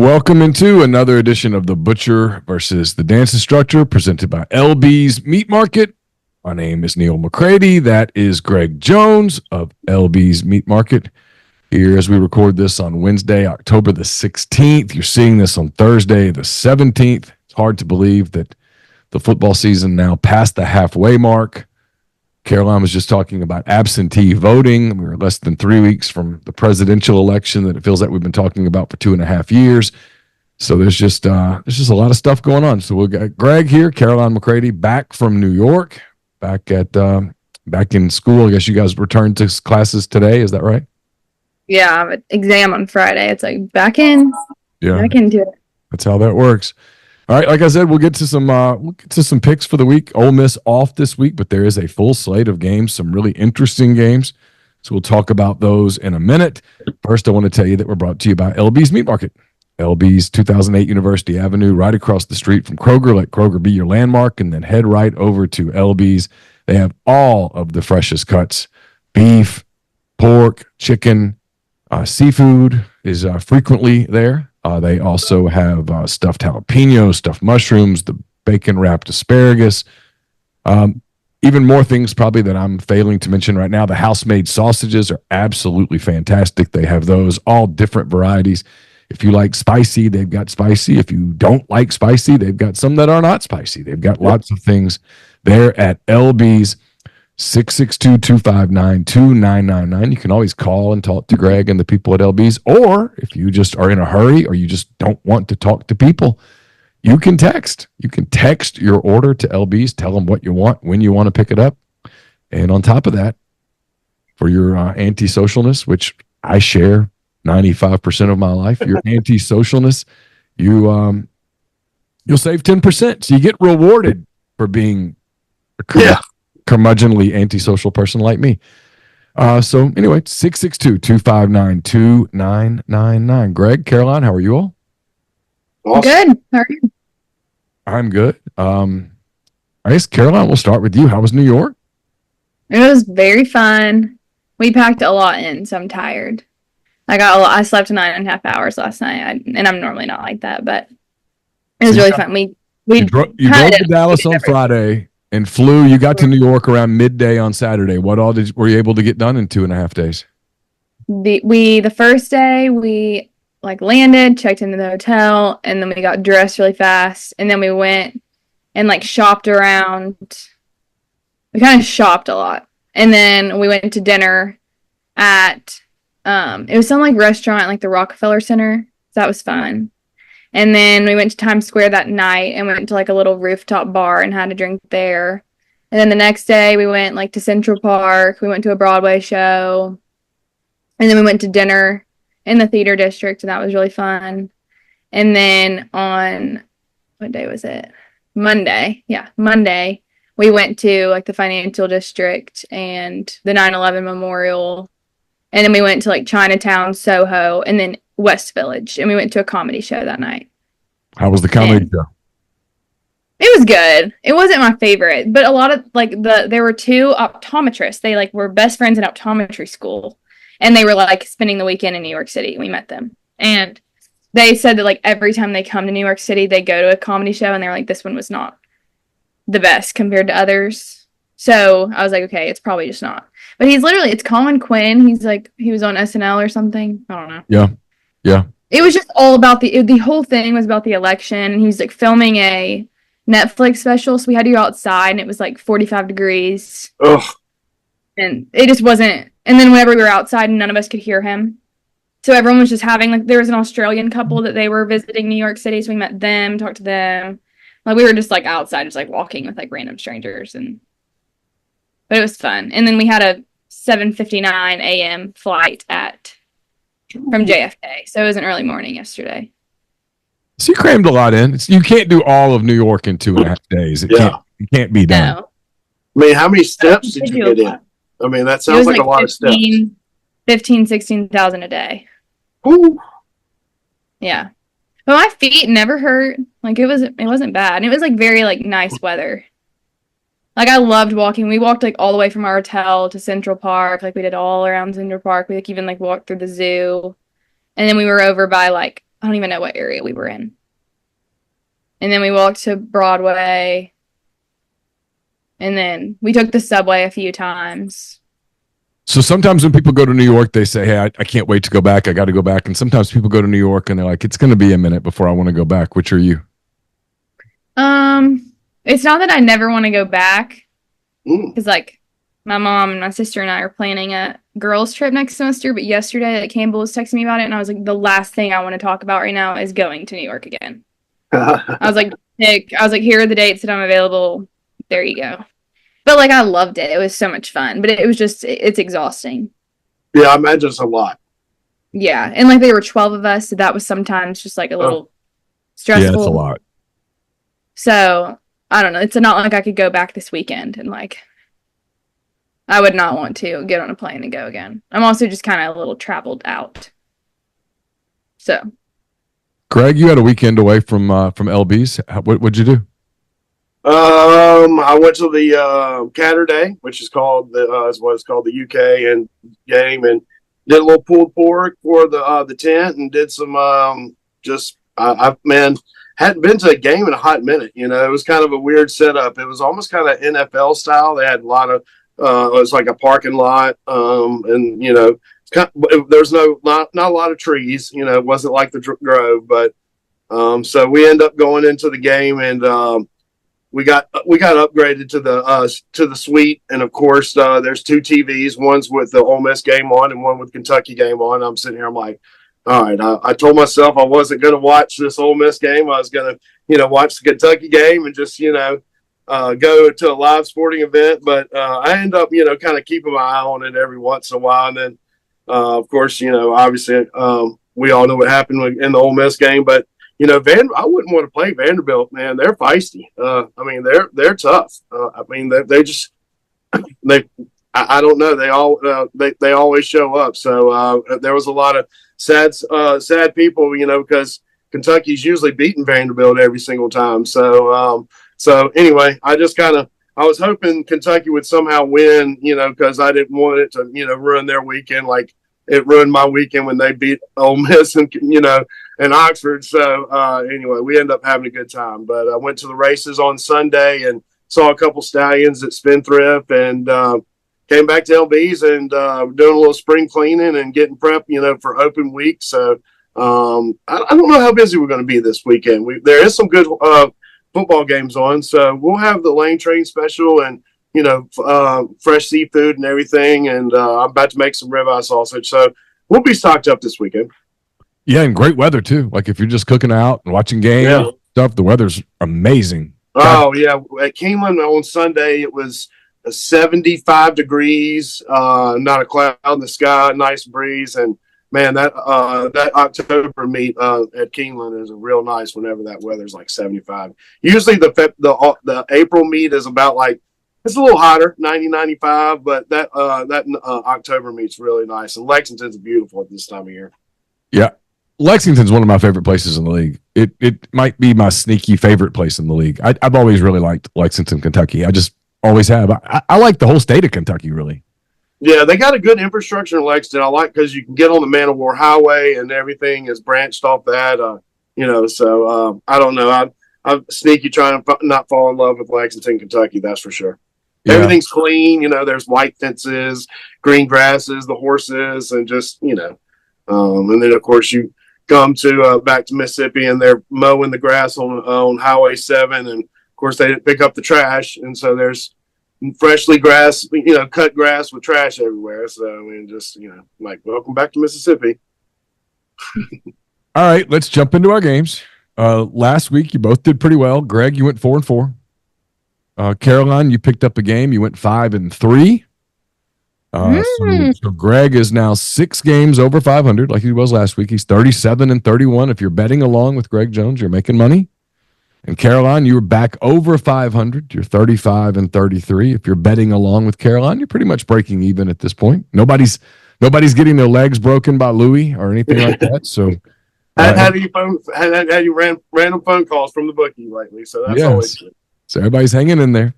Welcome into another edition of The Butcher versus the Dance Instructor, presented by LB's Meat Market. My name is Neil McCready. That is Greg Jones of LB's Meat Market. Here as we record this on Wednesday, October the 16th. You're seeing this on Thursday, the 17th. It's hard to believe that the football season now past the halfway mark. Caroline was just talking about absentee voting. We were less than 3 weeks from the presidential election that it feels like we've been talking about for 2.5 years. So there's just a lot of stuff going on. So we've got Greg here, Caroline McCready, back from New York, back in school. I guess you guys returned to classes today. Is that right? Yeah, I have an exam on Friday. It's like back into it. That's how that works. All right, like I said, we'll get to some picks for the week. Ole Miss off this week, but there is a full slate of games, some really interesting games. So we'll talk about those in a minute. First, I want to tell you that we're brought to you by LB's Meat Market. LB's 2008 University Avenue, right across the street from Kroger. Let Kroger be your landmark, and then head right over to LB's. They have all of the freshest cuts: beef, pork, chicken, seafood is frequently there. They also have stuffed jalapenos, stuffed mushrooms, the bacon-wrapped asparagus. Even more things probably that I'm failing to mention right now. The house-made sausages are absolutely fantastic. They have those, all different varieties. If you like spicy, they've got spicy. If you don't like spicy, they've got some that are not spicy. They've got lots of things there at LB's. 662-259-2999. You can always call and talk to Greg and the people at LB's, or if you just are in a hurry or you just don't want to talk to people, you can text. You can text your order to LB's, tell them what you want, when you want to pick it up. And on top of that, for your anti-socialness, which I share 95% of my life, your anti-socialness, you'll save 10%. So you get rewarded for being curmudgeonly antisocial person like me. So anyway, 662-259-2999. Greg, Caroline, how are you all? Awesome. Good. How are you? I'm good. I guess, Caroline, we'll start with you. How was New York? It was very fun. We packed a lot in, so I'm tired. I slept 9.5 hours last night, and I'm normally not like that, but it was really fun. You drove to Dallas on Friday and flew. You got to New York around midday on Saturday. What all were you able to get done in 2.5 days? The first day we landed, checked into the hotel, and then we got dressed really fast, and then we went and shopped around. We kind of shopped a lot, and then we went to dinner at it was some restaurant the Rockefeller Center. So that was fun. And then we went to Times Square that night and went to a little rooftop bar and had a drink there. And then the next day we went to Central Park. We went to a Broadway show. And then we went to dinner in the theater district, and that was really fun. And then on, what day was it? Monday. Yeah, Monday. We went to the financial district and the 9/11 memorial. And then we went to Chinatown, Soho, and then West Village, and we went to a comedy show that night. How was the comedy show? It was good. It wasn't my favorite, but a lot of there were two optometrists. They were best friends in optometry school, and they were spending the weekend in New York City. We met them, and they said that every time they come to New York City, they go to a comedy show, and they're this one was not the best compared to others. So I was okay, it's probably just not. But it's Colin Quinn. He's he was on SNL or something. I don't know. Yeah. It was just all about the whole thing was about the election. He was filming a Netflix special, so we had to go outside, and it was 45 degrees. Ugh. And it just wasn't. And then whenever we were outside, none of us could hear him. So everyone was just having there was an Australian couple that they were visiting New York City, so we met them, talked to them. We were just outside, just walking with random strangers, but it was fun. And then we had a 7:59 a.m. flight from JFK, so it was an early morning yesterday. So you crammed a lot in. You can't do all of New York in 2.5 days. It can't be done. No. I mean, how many steps did you get in? I mean, that sounds like a lot of steps. 16,000 a day. Ooh. Yeah. But my feet never hurt. It wasn't bad. And it was very nice weather. I loved walking. We walked all the way from our hotel to Central Park. We did all around Central Park. We even walked through the zoo. And then we were over by I don't even know what area we were in. And then we walked to Broadway. And then we took the subway a few times. So sometimes when people go to New York, they say, hey, I can't wait to go back. I got to go back. And sometimes people go to New York and they're like, it's going to be a minute before I want to go back. Which are you? It's not that I never want to go back. Because, Mm. like, my mom and my sister and I are planning a girls' trip next semester. But yesterday, like, Campbell was texting me about it. And I was like, the last thing I want to talk about right now is going to New York again. I was like, Nick, here are the dates that I'm available. There you go. But, like, I loved it. It was so much fun. But it was just, it's exhausting. Yeah, I imagine it's a lot. Yeah. And, like, there were 12 of us. So that was sometimes just, like, a little stressful. Yeah, it's a lot. So, I don't know. It's not like I could go back this weekend and, like, I would not want to get on a plane and go again. I'm also just kind of a little traveled out. So. Greg, you had a weekend away from LB's. What'd you do? I went to the Catterday, which is called is what it's called, the UK and game, and did a little pulled pork for the tent, and did some man, hadn't been to a game in a hot minute. You know, it was kind of a weird setup. It was almost kind of NFL style. They had a lot of it was like a parking lot, and you know, there's not a lot of trees. You know, it wasn't like the Grove, but so we end up going into the game, and we got upgraded to the suite, and of course there's two TVs. One's with the Ole Miss game on, and one with Kentucky game on. I'm sitting here, I'm like, all right. I told myself I wasn't going to watch this Ole Miss game. I was going to, watch the Kentucky game and just, go to a live sporting event. But I end up, kind of keeping my eye on it every once in a while. And then, of course, obviously we all know what happened in the Ole Miss game, but. I wouldn't want to play Vanderbilt, man. They're feisty. I mean, they're tough. I mean, they just I don't know. They always show up. So there was a lot of sad people, because Kentucky's usually beating Vanderbilt every single time. So anyway, I was hoping Kentucky would somehow win, because I didn't want it to ruin their weekend like it ruined my weekend when they beat Ole Miss and Oxford. So anyway, we ended up having a good time. But I went to the races on Sunday and saw a couple stallions at Spendthrift, and came back to LB's and doing a little spring cleaning and getting prep, for open week. So I don't know how busy we're going to be this weekend. There is some good football games on, so we'll have the lane train special and fresh seafood and everything. And I'm about to make some ribeye sausage, so we'll be stocked up this weekend. Yeah, and great weather too. Like if you're just cooking out and watching games stuff, the weather's amazing. Oh yeah, at Keeneland on Sunday it was 75 degrees, not a cloud in the sky, nice breeze, and man, that October meet at Keeneland is real nice. Whenever that weather's like 75, usually the April meet is about like. It's a little hotter, 90, 95, but that October meet's really nice. And Lexington's beautiful at this time of year. Yeah. Lexington's one of my favorite places in the league. It might be my sneaky favorite place in the league. I've always really liked Lexington, Kentucky. I just always have. I like the whole state of Kentucky, really. Yeah, they got a good infrastructure in Lexington. I like because you can get on the Man of War Highway and everything is branched off that. So I don't know. I'm sneaky trying to not fall in love with Lexington, Kentucky. That's for sure. Yeah. Everything's clean, there's white fences, green grasses, the horses, and just, and then of course you come to back to Mississippi and they're mowing the grass on Highway 7. And of course they pick up the trash. And so there's freshly cut grass with trash everywhere. So, I mean, just, like, welcome back to Mississippi. All right, let's jump into our games. Last week you both did pretty well. Greg, you went 4-4. Caroline, you picked up a game. You went 5-3. So Greg is now 6 games over 500, like he was last week. He's 37-31. If you're betting along with Greg Jones, you're making money. And Caroline, you were back over 500. You're 35-33. If you're betting along with Caroline, you're pretty much breaking even at this point. Nobody's getting their legs broken by Louis or anything like that. So, had you ran random phone calls from the bookie lately? So that's always good. So everybody's hanging in there.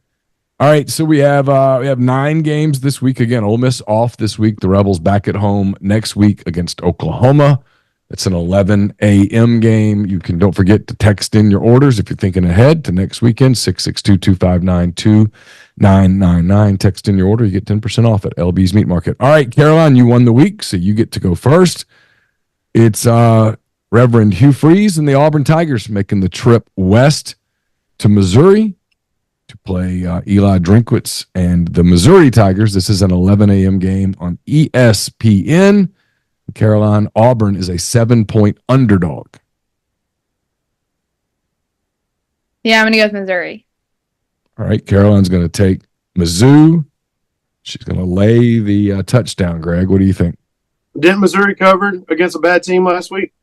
All right, so we have 9 games this week. Again, Ole Miss off this week. The Rebels back at home next week against Oklahoma. It's an 11 a.m. game. You can, don't forget to text in your orders if you're thinking ahead to next weekend, 662-259-2999. Text in your order. You get 10% off at LB's Meat Market. All right, Caroline, you won the week, so you get to go first. It's Reverend Hugh Freeze and the Auburn Tigers making the trip west to Missouri to play Eli Drinkwitz and the Missouri Tigers. This is an 11 a.m. game on ESPN. Caroline, Auburn is a 7-point underdog. Yeah, I'm going to go with Missouri. All right, Caroline's going to take Mizzou. She's going to lay the touchdown, Greg. What do you think? Didn't Missouri cover against a bad team last week?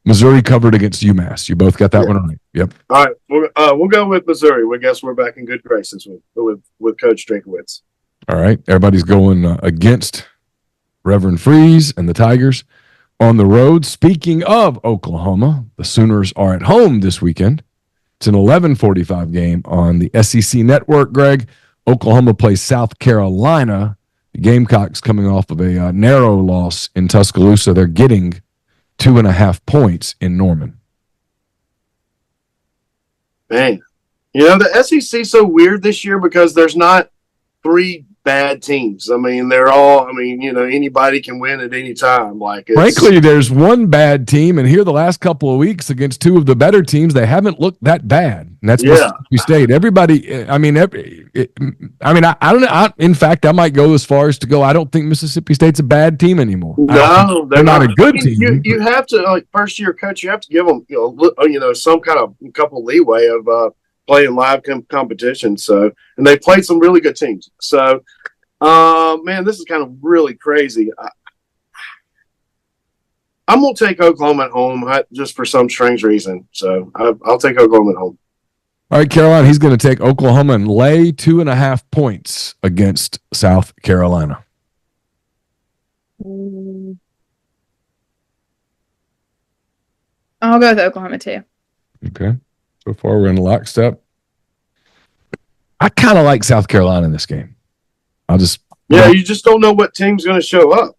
Missouri covered against UMass. You both got that one right. Yep. All right, we'll go with Missouri. We guess we're back in good graces with Coach Drinkwitz. All right, everybody's going against Reverend Freeze and the Tigers on the road. Speaking of Oklahoma, the Sooners are at home this weekend. It's an 11:45 game on the SEC network, Greg. Oklahoma plays South Carolina. The Gamecocks coming off of a narrow loss in Tuscaloosa. They're getting 2.5 points in Norman. Man, the SEC is so weird this year because there's not 3 bad teams. I mean, they're all, anybody can win at any time. Frankly, there's one bad team, and here the last couple of weeks against 2 of the better teams, they haven't looked that bad. And that's Mississippi State. Everybody, I don't know. In fact, I might go as far as to go, I don't think Mississippi State's a bad team anymore. No, they're not a good team. You have to, first-year coach, you have to give them, some kind of couple leeway of playing live competition. So, and they played some really good teams. So, man, this is kind of really crazy. I'm going to take Oklahoma at home just for some strange reason. So I'll take Oklahoma at home. All right, Caroline, he's going to take Oklahoma and lay 2.5 points against South Carolina. I'll go with Oklahoma too. Okay. So far, we're in lockstep. I kind of like South Carolina in this game. You just don't know what team's going to show up,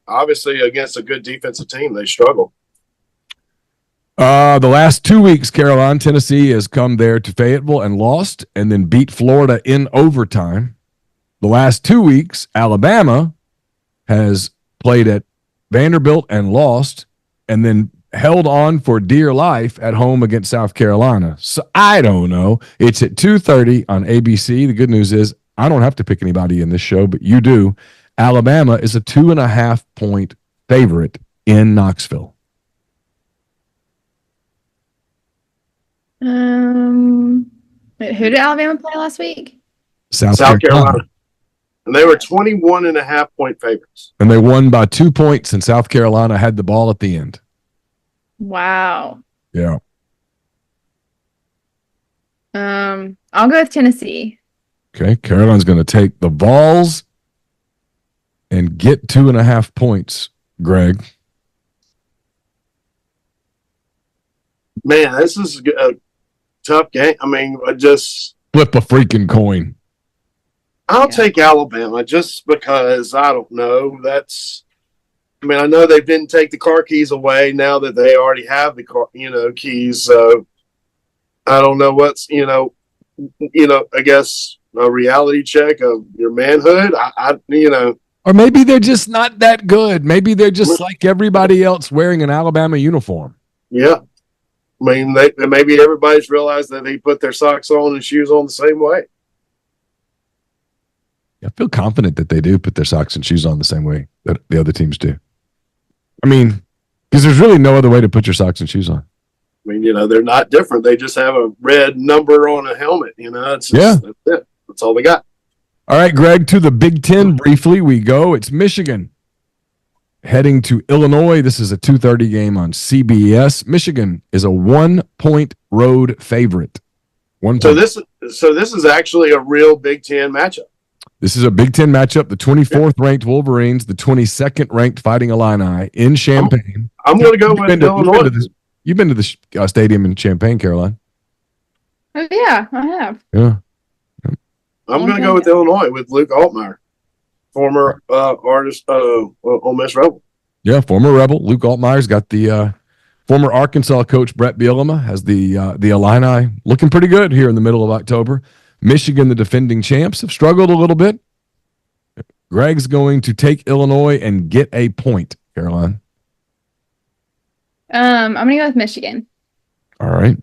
obviously against a good defensive team, they struggle. The last 2 weeks, Tennessee has come there to Fayetteville and lost and then beat Florida in overtime. The last 2 weeks, Alabama has played at Vanderbilt and lost and then held on for dear life at home against South Carolina. So I don't know. It's at 2:30 on ABC. The good news is I don't have to pick anybody in this show, but you do. Alabama is a 2.5 point favorite in Knoxville. Who did Alabama play last week? South Carolina. And they were 21.5 point favorites. And they won by 2 points, and South Carolina had the ball at the end. Wow. Yeah. I'll go with Tennessee. Okay. Caroline's going to take the Vols and get 2.5 points, Greg. Man, this is a tough game. Just flip a freaking coin. I'll take Alabama just because I don't know. I know they didn't take the car keys away now that they already have the car, keys. So I don't know what's, I guess a reality check of your manhood. Or maybe they're just not that good. Maybe they're just like everybody else wearing an Alabama uniform. Yeah. Maybe everybody's realized that they put their socks on and shoes on the same way. I feel confident that they do put their socks and shoes on the same way that the other teams do. Because there's really no other way to put your socks and shoes on. They're not different. They just have a red number on a helmet. That's it. That's all they got. All right, Greg, to the Big Ten briefly we go. It's Michigan heading to Illinois. This is a 2:30 game on CBS. Michigan is a 1 point road favorite. 1 point. So this is actually a real Big Ten matchup. This is a Big Ten matchup. The 24th ranked Wolverines, the 22nd ranked Fighting Illini in Champaign. I'm going to go with Illinois. You've been to the stadium in Champaign, Caroline. Oh, yeah, I have. Yeah. I'm going to go with Illinois with Luke Altmaier, former artist, Ole Miss Rebel. Yeah, former Rebel Luke Altmaier's got the former Arkansas coach Brett Bielema has the Illini looking pretty good here in the middle of October. Michigan, the defending champs, have struggled a little bit. Greg's going to take Illinois and get a point, Caroline. I'm gonna go with Michigan. All right.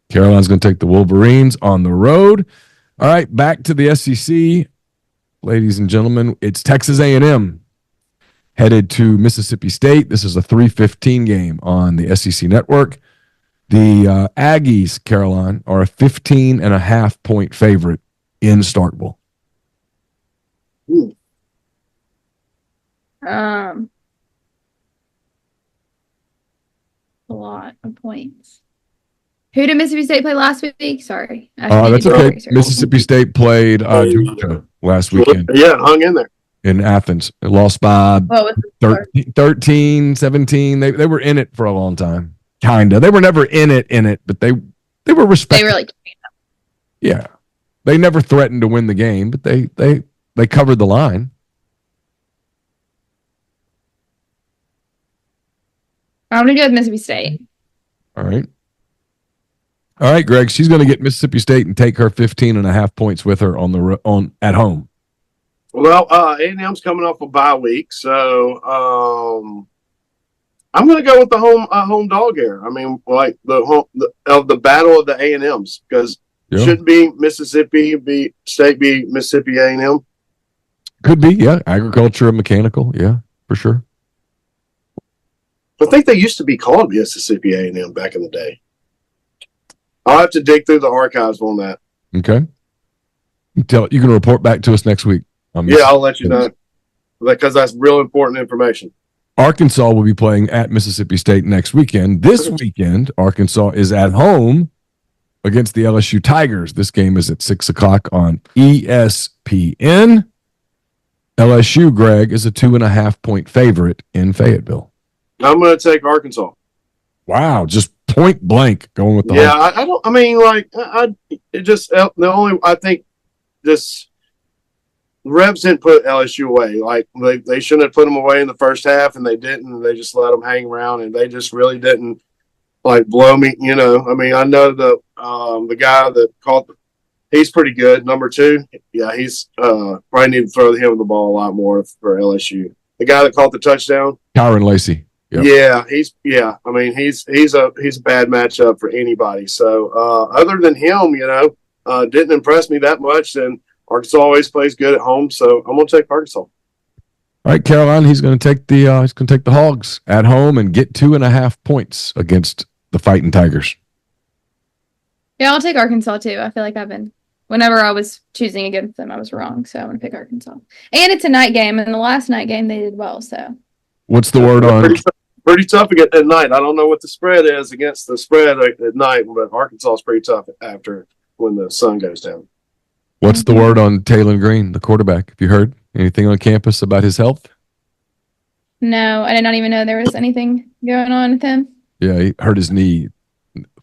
Caroline's going to take the Wolverines on the road. All right, back to the SEC. Ladies and gentlemen, it's Texas A&M headed to Mississippi State. This is a 3:15 game on the SEC network. The Aggies, Caroline, are a 15.5-point favorite in Starkville. A lot of points. Who did Mississippi State play last week? Sorry. That's okay. Mississippi State played Georgia last weekend. Yeah, hung in there. In Athens. They lost by 13, 17. They were in it for a long time. Kind of. They were never in it, but they were respected. They were like, yeah. They never threatened to win the game, but they covered the line. I'm going to go with Mississippi State. All right, Greg. She's going to get Mississippi State and take her 15.5 points with her at home. Well, A&M's coming off a bye week, so I'm going to go with the home dog here. I mean, like the battle of the A&M's, because shouldn't be Mississippi State be Mississippi A&M? Could be, yeah. Agriculture and mechanical, yeah, for sure. I think they used to be called Mississippi A&M back in the day. I'll have to dig through the archives on that. Okay. You can report back to us next week. I'll let you know, because that's real important information. Arkansas will be playing at Mississippi State next weekend. This weekend, Arkansas is at home against the LSU Tigers. This game is at 6 o'clock on ESPN. LSU, Greg, is a 2.5-point favorite in Fayetteville. I'm going to take Arkansas. Wow, just point blank going with the I think this Rebs didn't put LSU away. Like they shouldn't have put them away in the first half, and they didn't. They just let them hang around, and they just really didn't like blow me. You know, I mean, I know the guy that caught. He's pretty good. Number 2, yeah, he's probably need to throw him the ball a lot more for LSU. The guy that caught the touchdown, Kyron Lacey. Yep. Yeah, I mean, he's a bad matchup for anybody. So other than him, didn't impress me that much. And Arkansas always plays good at home, so I'm going to take Arkansas. All right, Caroline, he's going to take the Hogs at home and get 2.5 points against the Fighting Tigers. Yeah, I'll take Arkansas too. I feel like whenever I was choosing against them, I was wrong. So I'm going to pick Arkansas. And it's a night game, and the last night game they did well. So what's the word on? Pretty tough at night. I don't know what the spread is against the spread at night, but Arkansas is pretty tough after when the sun goes down. What's the word on Taylor Green, the quarterback? Have you heard anything on campus about his health? No, I did not even know there was anything going on with him. Yeah, he hurt his knee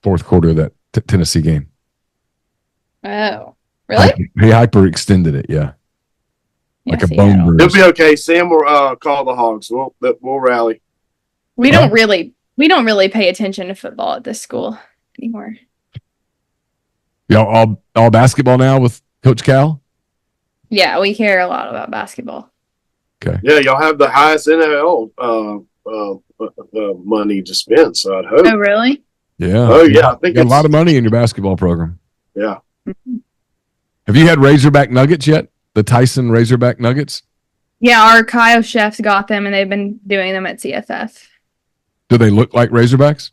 fourth quarter of that Tennessee game. Oh, really? He hyperextended it, yeah. Like a bone bruise. It'll be okay. Sam will call the Hogs. We'll rally. We don't really pay attention to football at this school anymore. Y'all all basketball now with Coach Cal? Yeah, we care a lot about basketball. Okay. Yeah, y'all have the highest NIL money to spend, so I'd hope. Oh, really? Yeah. Oh, yeah. I think you got a lot of money in your basketball program. Yeah. Have you had Razorback Nuggets yet? The Tyson Razorback Nuggets? Yeah, our Kyle chefs got them, and they've been doing them at CFF. Do they look like Razorbacks?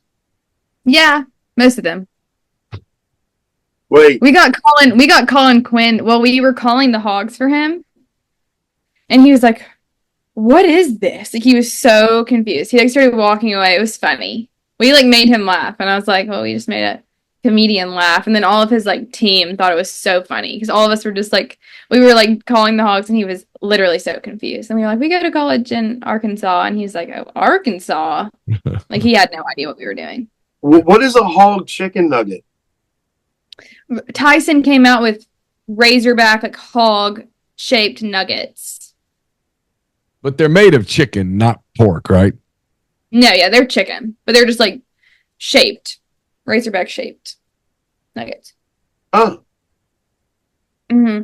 Yeah, most of them. Wait. We got Colin Quinn. Well, we were calling the Hogs for him. And he was like, "What is this?" Like, he was so confused. He started walking away. It was funny. We made him laugh, and I was like, "Well, we just made a comedian laugh." And then all of his team thought it was so funny because all of us were just we were calling the Hogs, and he was literally so confused. And we were like, "We go to college in Arkansas," and he's like, "Oh, Arkansas!" He had no idea what we were doing. What is a hog chicken nugget? Tyson came out with Razorback hog shaped nuggets. But they're made of chicken, not pork, right? No, yeah, they're chicken, but they're just like shaped, Razorback shaped nuggets. Oh, Hmm.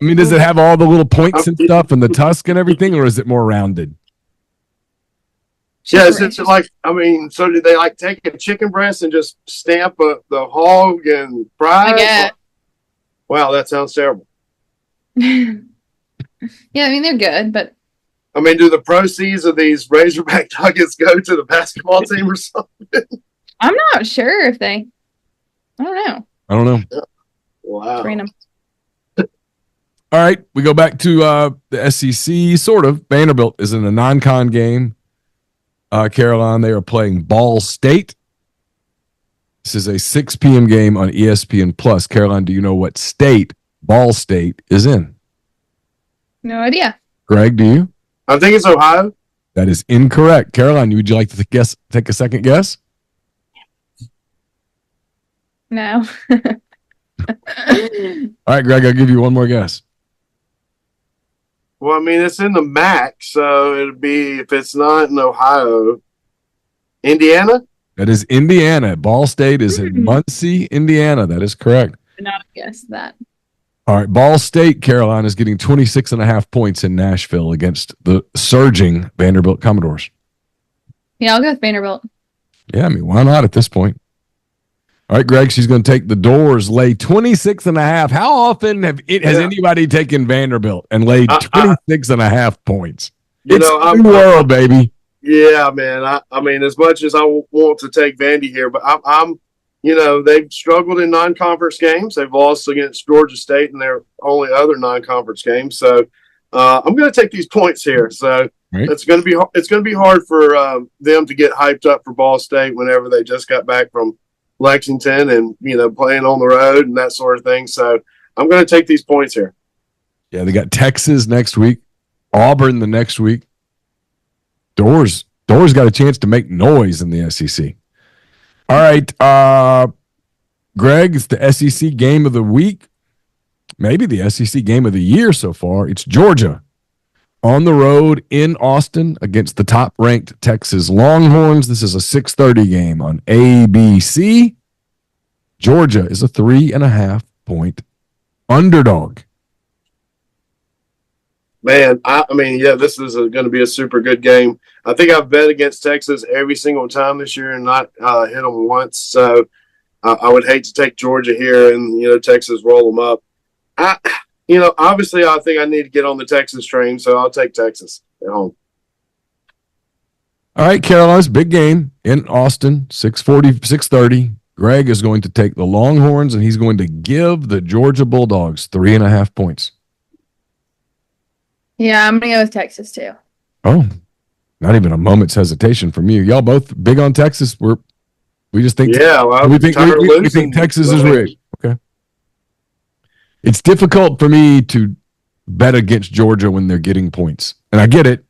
I mean, does it have all the little points and Um, stuff and the tusk and everything, or is it more rounded? yeah. Is it like? I mean, so did they like take a chicken breast and just stamp the hog and fry I it? guess. Wow, that sounds terrible. Yeah, I mean they're good, but I mean, do the proceeds of these Razorback nuggets go to the basketball team or something? I'm not sure if they. I don't know. I don't know. Wow. It's random. All right, we go back to the SEC, sort of. Vanderbilt is in a non-con game. Caroline, they are playing Ball State. This is a 6 p.m. game on ESPN Plus. Caroline, do you know what state Ball State is in? No idea. Greg, do you? I think it's Ohio. That is incorrect. Caroline, would you like to take a second guess? No. All right, Greg, I'll give you one more guess. Well, I mean, it's in the MAC, so it'd be, if it's not in Ohio, Indiana? That is Indiana. Ball State is in Muncie, Indiana. That is correct. Not guess that. All right, Ball State, Caroline, is getting 26 and a half points in Nashville against the surging Vanderbilt Commodores. Yeah, I'll go with Vanderbilt. Yeah, I mean, why not at this point? All right, Greg, she's going to take the Doors, lay 26 and a half. How often has anybody taken Vanderbilt and laid 26 and a half points? It's the world, baby. Yeah, man. I mean, as much as I want to take Vandy here, but I'm they've struggled in non-conference games. They've lost against Georgia State in their only other non-conference games. So I'm going to take these points here. So it's going to be hard for them to get hyped up for Ball State whenever they just got back from Lexington and playing on the road and that sort of thing. So I'm going to take these points here. Yeah, they got Texas next week, Auburn the next week. Doors got a chance to make noise in the SEC. All right, Greg, it's the SEC game of the week, maybe the SEC game of the year so far. It's Georgia on the road in Austin against the top-ranked Texas Longhorns. This is a 6:30 game on ABC. Georgia is a 3.5-point underdog. Man, I mean, yeah, this is going to be a super good game. I think I've bet against Texas every single time this year and not hit them once. So I would hate to take Georgia here and, Texas roll them up. Obviously I think I need to get on the Texas train, so I'll take Texas at home. All right, Caroline's big game in Austin, 6:30. Greg is going to take the Longhorns, and he's going to give the Georgia Bulldogs 3.5 points. Yeah, I'm going to go with Texas, too. Oh, not even a moment's hesitation from you. Y'all both big on Texas. We just think we think Texas is rigged. Okay. It's difficult for me to bet against Georgia when they're getting points. And I get it.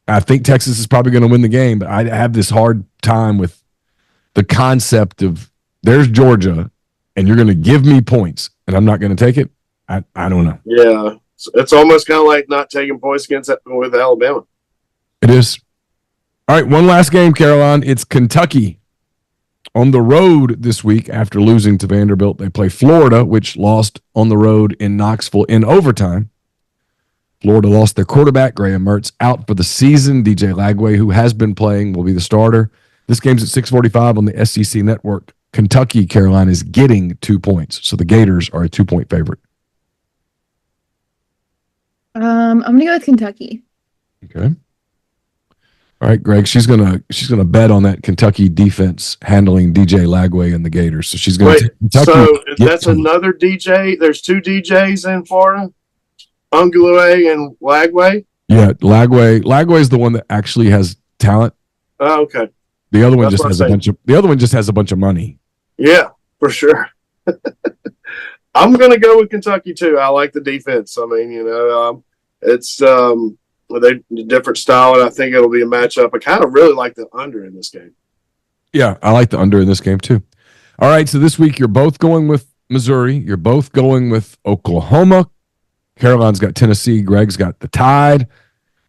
I think Texas is probably going to win the game, but I have this hard time with the concept of there's Georgia and you're going to give me points and I'm not going to take it. I don't know. Yeah. It's almost kind of like not taking points with Alabama. It is. All right, one last game, Caroline. It's Kentucky on the road this week after losing to Vanderbilt. They play Florida, which lost on the road in Knoxville in overtime. Florida lost their quarterback, Graham Mertz, out for the season. DJ Lagway, who has been playing, will be the starter. This game's at 6:45 on the SEC network. Kentucky, Caroline, is getting 2 points. So the Gators are a 2-point favorite. I'm going to go with Kentucky. Okay. All right, Greg. She's gonna bet on that Kentucky defense handling DJ Lagway and the Gators. So she's gonna take Kentucky. So that's another DJ. There's 2 DJs in Florida, Ungulue and Lagway. Yeah, Lagway is the one that actually has talent. Oh, okay. The other one just has a bunch of money. Yeah, for sure. I'm gonna go with Kentucky too. I like the defense. I mean, it's a different style, and I think it'll be a matchup. I kind of really like the under in this game. Yeah, I like the under in this game too. All right, so this week you're both going with Missouri. You're both going with Oklahoma. Caroline's got Tennessee. Greg's got the Tide.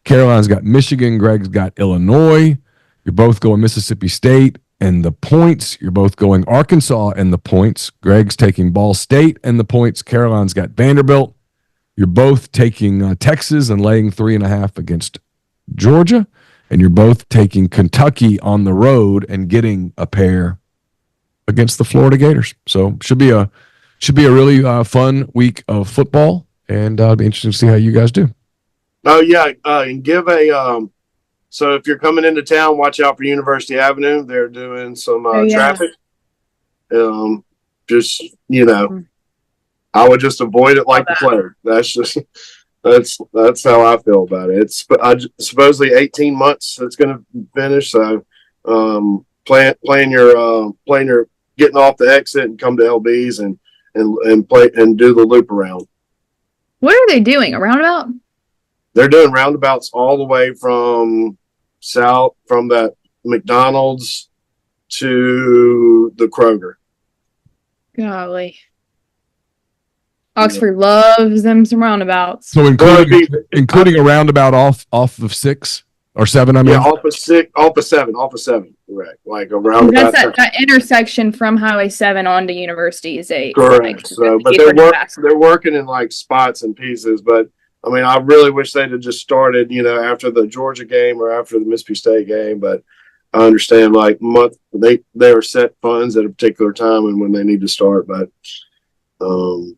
Caroline's got Michigan. Greg's got Illinois. You're both going Mississippi State and the points. You're both going Arkansas and the points. Greg's taking Ball State and the points. Caroline's got Vanderbilt. You're both taking Texas and laying 3.5 against Georgia. And you're both taking Kentucky on the road and getting a pair against the Florida Gators. So should be a really fun week of football, and it'll be interesting to see how you guys do. Oh yeah, and give a so if you're coming into town, watch out for University Avenue. They're doing some traffic. Just I would just avoid it like the plague. That's just that's how I feel about it. It's supposedly 18 months it's going to finish. So plan your getting off the exit and come to LB's and play and do the loop around. What are they doing? A roundabout? They're doing roundabouts all the way from that McDonald's to the Kroger. Golly. Oxford loves them some roundabouts. So including a roundabout off of 6 or 7, I mean? Yeah, off of 7, correct. Like a roundabout. That's that intersection from Highway 7 onto University is correct. So, but they're working in like spots and pieces, but I mean, I really wish they'd have just started, after the Georgia game or after the Mississippi State game. But I understand, like they are set funds at a particular time and when they need to start. But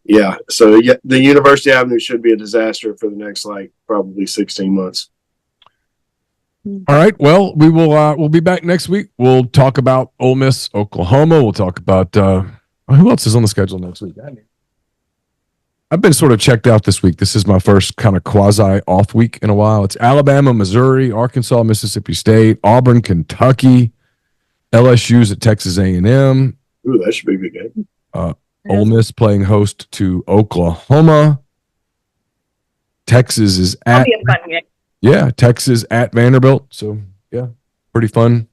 yeah, so yeah, the University Avenue should be a disaster for the next probably 16 months. All right. Well, we'll be back next week. We'll talk about Ole Miss, Oklahoma. We'll talk about who else is on the schedule next week. I've been sort of checked out this week. This is my first kind of quasi off week in a while. It's Alabama, Missouri, Arkansas, Mississippi State, Auburn, Kentucky, LSU's at Texas A&M. Ooh, that should be a good game. Ole Miss playing host to Oklahoma. Texas is at. That'll be a fun game. Yeah, Texas at Vanderbilt. So yeah, pretty fun.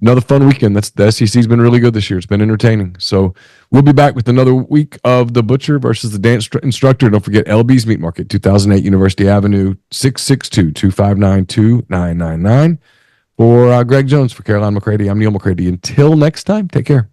Another fun weekend. The SEC's been really good this year. It's been entertaining. So we'll be back with another week of the Butcher versus the Dance Instructor. Don't forget LB's Meat Market, 2008 University Avenue, 662-259-2999. For Greg Jones, for Caroline McCready, I'm Neil McCready. Until next time, take care.